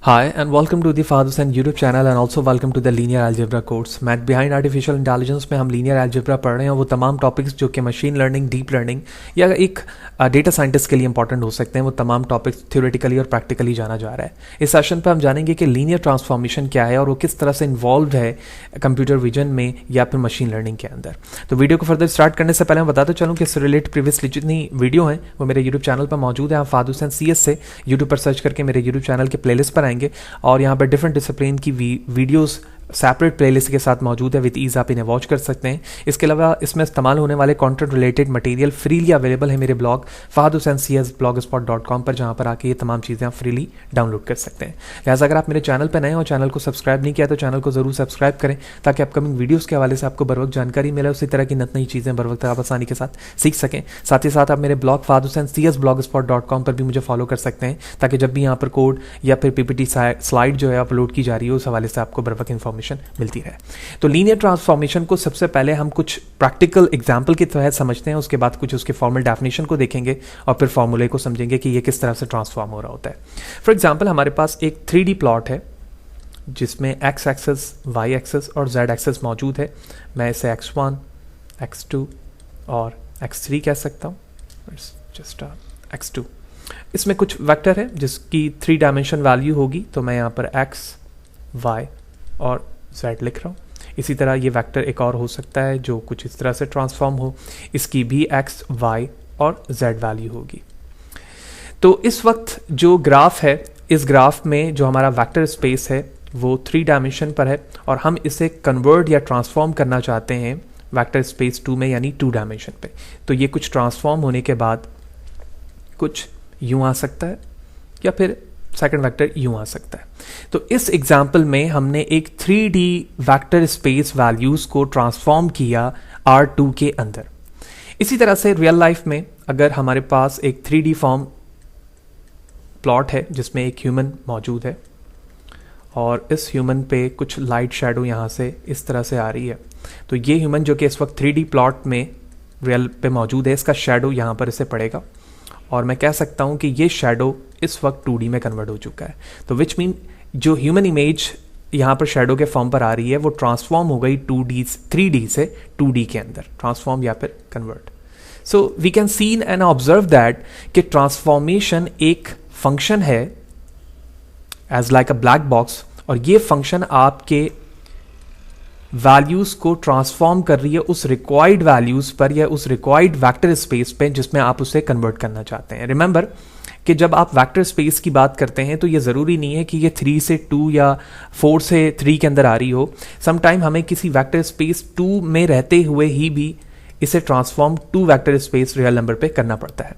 Hi and welcome to the Father Hussain YouTube channel and also welcome to the Linear Algebra course. Math Behind Artificial Intelligence में हम linear algebra पढ़ रहे हैं और वो तमाम टॉपिक्स जो कि मशीन लर्निंग, डीप लर्निंग या एक डेटा साइंटिस्ट के लिए इंपॉर्टेंट हो सकते हैं, वो तमाम टॉपिक्स थ्योरेटिकली और प्रैक्टिकली जाना जा रहा है। इस सेशन पर हम जानेंगे कि लीनियर ट्रांसफॉर्मेशन क्या है और वो किस तरह से इन्वॉल्व है कंप्यूटर विजन में या फिर मशीन लर्निंग के अंदर। तो वीडियो को फर्दर स्टार्ट करने से पहले मैं बताता चलूँ कि इससे रिलेटेड प्रीवियसली जितनी वीडियो हैं वो मेरे यूट्यूब चैनल पर मौजूद है। आप फादर हुसैन CS से यूट्यूब पर सर्च करके मेरे यूट्यूब चैनल के प्लेलिस्ट पर आएंगे और यहाँ पर डिफरेंट डिसिप्लिन की वीडियोस सेपरेट प्लेलिस्ट के साथ मौजूद है। विद ईज आप इन्हें वॉच कर सकते हैं। इसके अलावा इसमें इस्तेमाल होने वाले content related material freely available है मेरे ब्लॉग fahadhusaincs blogspot.com पर, जहां पर आके ये तमाम चीज़ें आप फ्रीली डाउनलोड कर सकते हैं। लिहाजा अगर आप मेरे चैनल पर नए हो और चैनल को सब्सक्राइब नहीं किया तो चैनल को जरूर सब्सक्राइब करें ताकि अपकमिंग वीडियोस के हवाले से आपको बर वक्त जानकारी मिले, उसी तरह की नई चीज़ें बर वक्त आप आसानी के साथ सीख सकें। साथ ही साथ आप मेरे ब्लॉग fahadhusaincs blogspot.com पर भी मुझे फॉलो कर सकते हैं ताकि जब भी यहाँ पर कोड या फिर PPT स्लाइड जो है अपलोड की जा रही है उस हवाले से आपको बर वक्त इन्फॉर्मेशन मिलती है। तो लीनियर ट्रांसफॉर्मेशन को सबसे पहले हम कुछ प्रैक्टिकल एग्जाम्पल के तहत समझते हैं, उसके बाद कुछ उसके फॉर्मल डेफिनेशन को देखेंगे और फिर फॉर्मूले को समझेंगे कि ये किस तरह से ट्रांसफॉर्म हो रहा होता है। फॉर एग्जाम्पल हमारे पास एक 3D प्लॉट है जिसमें x एक्सेस, y एक्सेस और z एक्सेस मौजूद है। मैं इसे x1, x2 और x3 कह सकता हूँ, जस्ट x2। इसमें कुछ वेक्टर है जिसकी 3 डायमेंशन वैल्यू होगी, तो मैं यहाँ पर x, y और z लिख रहा हूँ। इसी तरह ये वेक्टर एक और हो सकता है जो कुछ इस तरह से ट्रांसफॉर्म हो, इसकी भी x, y और z वैल्यू होगी। तो इस वक्त जो ग्राफ है, इस ग्राफ में जो हमारा वेक्टर स्पेस है वो 3 डायमेंशन पर है और हम इसे कन्वर्ट या ट्रांसफॉर्म करना चाहते हैं वेक्टर स्पेस 2 में, यानी 2 डायमेंशन पे। तो ये कुछ ट्रांसफॉर्म होने के बाद कुछ यूं आ सकता है या फिर सेकंड वेक्टर यूं आ सकता है। तो इस एग्जाम्पल में हमने एक 3D वेक्टर स्पेस वैल्यूज को ट्रांसफॉर्म किया R2 के अंदर। इसी तरह से रियल लाइफ में अगर हमारे पास एक 3D फॉर्म प्लॉट है जिसमें एक ह्यूमन मौजूद है और इस ह्यूमन पे कुछ लाइट शैडो यहां से इस तरह से आ रही है, तो ये ह्यूमन जो कि इस वक्त 3D प्लॉट में रियल पे मौजूद है, इसका शैडो यहां पर इसे पड़ेगा और मैं कह सकता हूं कि ये शैडो इस वक्त 2D में कन्वर्ट हो चुका है। तो विच मीन जो ह्यूमन इमेज यहाँ पर शैडो के फॉर्म पर आ रही है वो ट्रांसफॉर्म हो गई 3D से 2D के अंदर, ट्रांसफॉर्म या फिर convert. So we can seen and observe that कि ट्रांसफॉर्मेशन एक फंक्शन है as like a black box और ये फंक्शन आपके वैल्यूज को ट्रांसफॉर्म कर रही है उस रिक्वायर्ड वैल्यूज पर या उस रिक्वायर्ड वेक्टर स्पेस पे जिसमें आप उसे कन्वर्ट करना चाहते हैं। रिमेंबर कि जब आप वेक्टर स्पेस की बात करते हैं तो ये ज़रूरी नहीं है कि ये 3 से 2 या 4 से 3 के अंदर आ रही हो। समटाइम हमें किसी वेक्टर स्पेस 2 में रहते हुए ही भी इसे transform 2 vector space real number पे करना पड़ता है।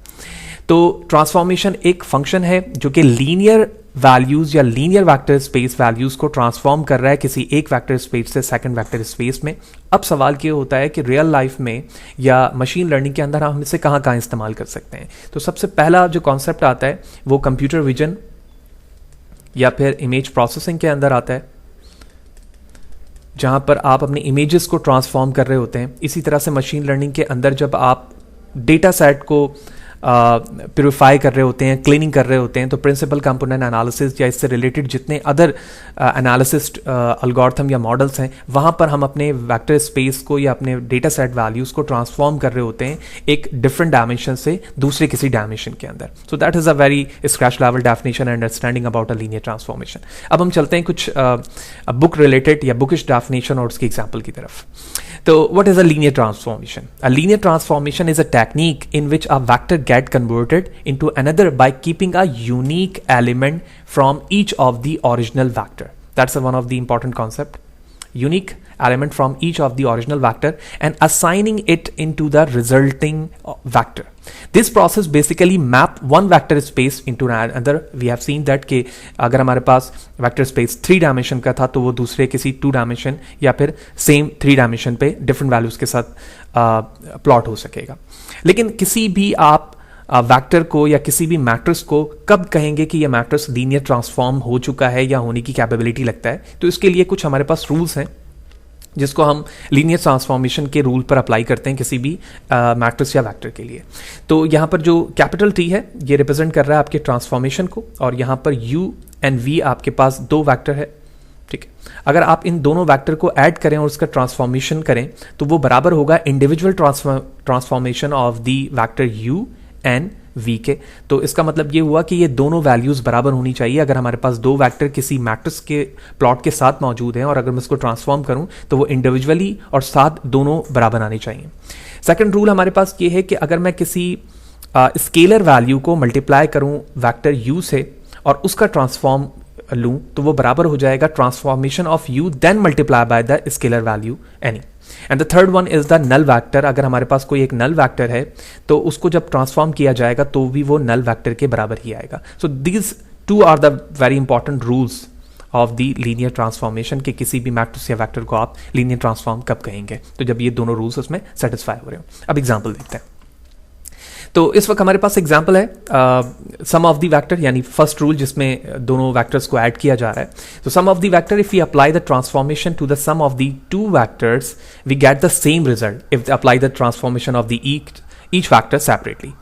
तो ट्रांसफॉर्मेशन एक फंक्शन है जो कि लीनियर वैल्यूज या लीनियर वेक्टर स्पेस वैल्यूज को ट्रांसफॉर्म कर रहा है किसी एक वेक्टर स्पेस से सेकंड वेक्टर स्पेस में। अब सवाल ये होता है कि रियल लाइफ में या मशीन लर्निंग के अंदर हम इसे कहाँ इस्तेमाल कर सकते हैं। तो सबसे पहला जो कॉन्सेप्ट आता है वो कंप्यूटर विजन या फिर इमेज प्रोसेसिंग के अंदर आता है, जहां पर आप अपने इमेजेस को ट्रांसफॉर्म कर रहे होते हैं। इसी तरह से मशीन लर्निंग के अंदर जब आप डेटा सेट को प्यूरिफाई कर रहे होते हैं, क्लीनिंग कर रहे होते हैं, तो प्रिंसिपल कंपोनेंट एनालिसिस या इससे रिलेटेड जितने अदर एनालिसिस एल्गोरिथम या मॉडल्स हैं वहाँ पर हम अपने वेक्टर स्पेस को या अपने डेटा सेट वैल्यूज़ को ट्रांसफॉर्म कर रहे होते हैं एक डिफरेंट डायमेंशन से दूसरे किसी डायमेंशन के अंदर। So that is a very scratch level definition and understanding about a linear transformation. अब हम चलते हैं कुछ बुक रिलेटेड या बुकिश डेफिनेशन और उसकी एग्जाम्पल की तरफ। तो what is a linear transformation? A linear transformation is a technique in which a vector get converted into another by keeping a unique element from each of the original vector. That's one of the important concept. Unique element from each of the original vector and assigning it into the resulting vector. This process basically map one vector space into another. We have seen that कि अगर हमारे पास vector space 3 dimension का था तो वो दूसरे किसी 2 dimension या फिर सेम 3 डायमेंशन पे डिफरेंट वैल्यूज के साथ प्लॉट हो सकेगा। लेकिन किसी भी आप वेक्टर को या किसी भी मैट्रिक्स को कब कहेंगे कि यह मैट्रिक्स लीनियर ट्रांसफॉर्म हो चुका है या होने की कैपेबिलिटी लगता है, तो इसके लिए कुछ हमारे पास रूल्स हैं जिसको हम लीनियर ट्रांसफॉर्मेशन के रूल पर अप्लाई करते हैं किसी भी मैट्रिक्स या वेक्टर के लिए। तो यहाँ पर जो कैपिटल T है ये रिप्रेजेंट कर रहा है आपके ट्रांसफॉर्मेशन को और यहाँ पर U एंड v आपके पास दो वैक्टर है, ठीक है। अगर आप इन दोनों वेक्टर को ऐड करें और उसका ट्रांसफॉर्मेशन करें तो वो बराबर होगा individual transformation of the vector u and v के। तो इसका मतलब ये हुआ कि ये दोनों वैल्यूज बराबर होनी चाहिए। अगर हमारे पास दो वेक्टर किसी मैट्रिक्स के प्लॉट के साथ मौजूद हैं और अगर मैं इसको ट्रांसफॉर्म करूं तो वो इंडिविजुअली और साथ दोनों बराबर आने चाहिए। सेकंड रूल हमारे पास ये है कि अगर मैं किसी स्केलर वैल्यू को मल्टीप्लाई करूं वेक्टर u से और उसका ट्रांसफॉर्म लूं तो वो बराबर हो जाएगा transformation of u then multiply by the scalar value any. And the third one is the null vector. अगर हमारे पास कोई एक नल वैक्टर है तो उसको जब ट्रांसफॉर्म किया जाएगा तो भी वो नल वैक्टर के बराबर ही आएगा। So these two are the very important rules of the linear transformation के किसी भी मैट्रिक्स या वेक्टर को आप लीनियर ट्रांसफॉर्म कब कहेंगे, तो जब ये दोनों रूल्स उसमें सेटिस्फाई हो रहे हो। अब एग्जाम्पल देखते हैं। तो इस वक्त हमारे पास एग्जाम्पल है सम ऑफ द वेक्टर, यानी फर्स्ट रूल जिसमें दोनों वेक्टर्स को ऐड किया जा रहा है। तो sum of the vector if we apply the transformation to the sum of the two vectors we get the same result if apply the transformation of the each vector separately.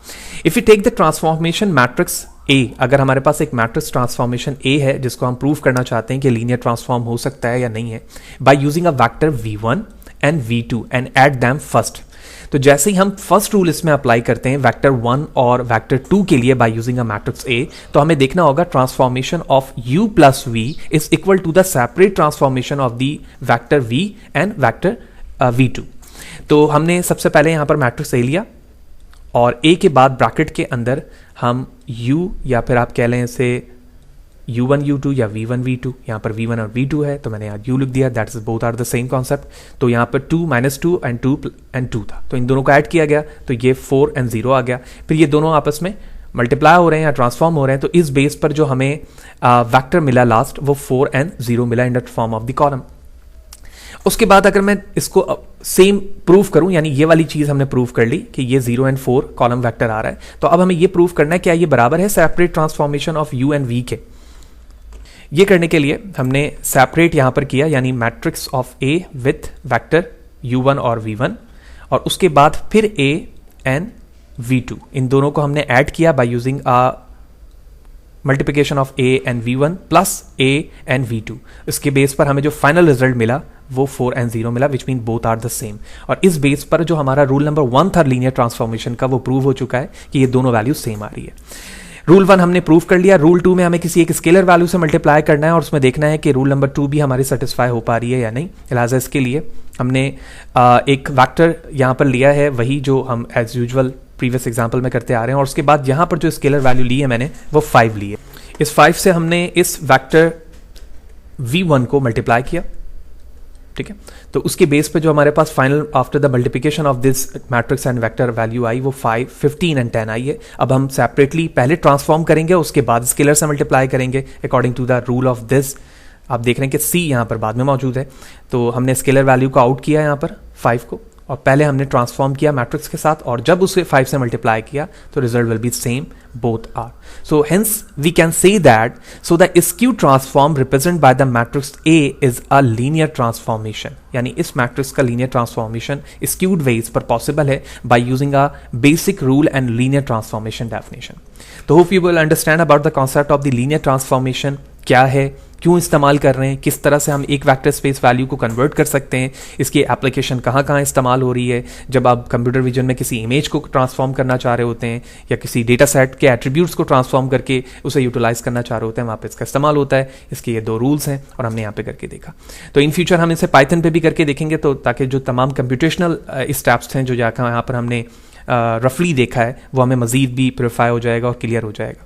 If you take the transformation matrix A, अगर हमारे पास एक matrix transformation A है जिसको हम prove करना चाहते हैं कि लीनियर ट्रांसफॉर्म हो सकता है या नहीं है, by using a vector v1 and v2 and add them first. तो जैसे ही हम फर्स्ट रूल इसमें अप्लाई करते हैं वेक्टर 1 और वेक्टर 2 के लिए by using a matrix A, तो हमें देखना होगा transformation of u plus v is equal to the separate transformation of the vector v and vector v2। तो हमने सबसे पहले यहां पर मैट्रिक्स A लिया और A के बाद ब्रैकेट के अंदर हम u या फिर आप कह लें इसे u1 u2 या v1 v2, यहाँ पर v1 और v2 है तो मैंने यहाँ u लिख दिया, that is both are the same concept. तो यहाँ पर 2 - 2 एंड 2 था, तो इन दोनों को ऐड किया गया तो ये 4 and 0 आ गया। फिर ये दोनों आपस में मल्टीप्लाई हो रहे हैं या ट्रांसफॉर्म हो रहे हैं, तो इस बेस पर जो हमें वेक्टर मिला लास्ट वो 4 and 0 मिला in the form of the column. उसके बाद अगर मैं इसको सेम प्रूफ करूं, यानी ये वाली चीज हमने प्रूफ कर ली कि ये 0 and 4 कॉलम वेक्टर आ रहा है, तो अब हमें ये प्रूफ करना है क्या ये बराबर है separate transformation of u and v के। ये करने के लिए हमने सेपरेट यहां पर किया, यानी matrix of A with vector u1 और v1, और उसके बाद फिर A एंड v2, इन दोनों को हमने ऐड किया bye using a multiplication of A and v1 plus A and v2। इसके बेस पर हमें जो फाइनल रिजल्ट मिला वो 4 and 0 मिला, which mean both are the same. और इस बेस पर जो हमारा रूल नंबर 1 था लीनियर ट्रांसफॉर्मेशन का वो प्रूव हो चुका है कि ये दोनों वैल्यू सेम आ रही है। रूल 1 हमने प्रूव कर लिया। रूल 2 में हमें किसी एक स्केलर वैल्यू से मल्टीप्लाई करना है और उसमें देखना है कि रूल नंबर 2 भी हमारी सेटिस्फाई हो पा रही है या नहीं। लिहाजा इसके लिए हमने एक वेक्टर यहाँ पर लिया है, वही जो हम एज यूजुअल प्रीवियस एग्जाम्पल में करते आ रहे हैं, और उसके बाद यहाँ पर जो स्केलर वैल्यू ली है मैंने वो 5 ली है। इस 5 से हमने इस वेक्टर v1 को मल्टीप्लाई किया, ठीक है। तो उसके बेस पे जो हमारे पास final after the multiplication of this matrix and vector value I वो 5, 15 and 10 आई है। अब हम सेपरेटली पहले ट्रांसफॉर्म करेंगे, उसके बाद स्केलर से मल्टीप्लाई करेंगे according to the rule of this. आप देख रहे हैं कि c यहाँ पर बाद में मौजूद है, तो हमने स्केलर वैल्यू को आउट किया यहाँ पर 5 को, और पहले हमने ट्रांसफॉर्म किया मैट्रिक्स के साथ, और जब उसे 5 से मल्टीप्लाई किया तो result will be same, both are. So hence we can say that so the skew transform represent by the matrix A is a linear transformation, यानी इस मैट्रिक्स का लीनियर ट्रांसफॉर्मेशन स्क्यूड वेज पर possible है by using a basic rule and linear transformation definition. तो hope you will understand about the concept of the linear transformation, क्या है, क्यों इस्तेमाल कर रहे हैं, किस तरह से हम एक वेक्टर स्पेस वैल्यू को कन्वर्ट कर सकते हैं, इसकी एप्लीकेशन कहाँ कहाँ इस्तेमाल हो रही है, जब आप कंप्यूटर विजन में किसी इमेज को ट्रांसफॉर्म करना चाह रहे होते हैं या किसी डेटा सेट के एट्रीब्यूट्स को ट्रांसफॉर्म करके उसे यूटिलाइज करना चाह रहे होते हैं, वहाँ पे इसका इस्तेमाल होता है। इसके ये 2 रूल्स हैं और हमने यहाँ पे करके देखा। तो इन फ्यूचर हम इसे पाइथन पे भी करके देखेंगे, तो ताकि जो तमाम कंप्यूटेशनल स्टेप्स हैं जो यहाँ पर हमने रफली देखा है वो हमें मजीद भी प्योरीफाई हो जाएगा और क्लियर हो जाएगा।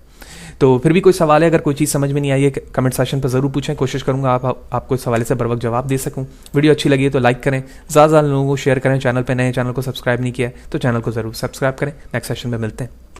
तो फिर भी कोई सवाल है, अगर कोई चीज़ समझ में नहीं आई है कमेंट सेक्शन पर ज़रूर पूछें, कोशिश करूंगा आपको इस हवाले से बर वक्त जवाब दे सकूं। वीडियो अच्छी लगी है तो लाइक करें, ज़्यादा लोगों को शेयर करें, चैनल पे नए चैनल को सब्सक्राइब नहीं किया है तो चैनल को ज़रूर सब्सक्राइब करें। नेक्स्ट सेशन में मिलते हैं।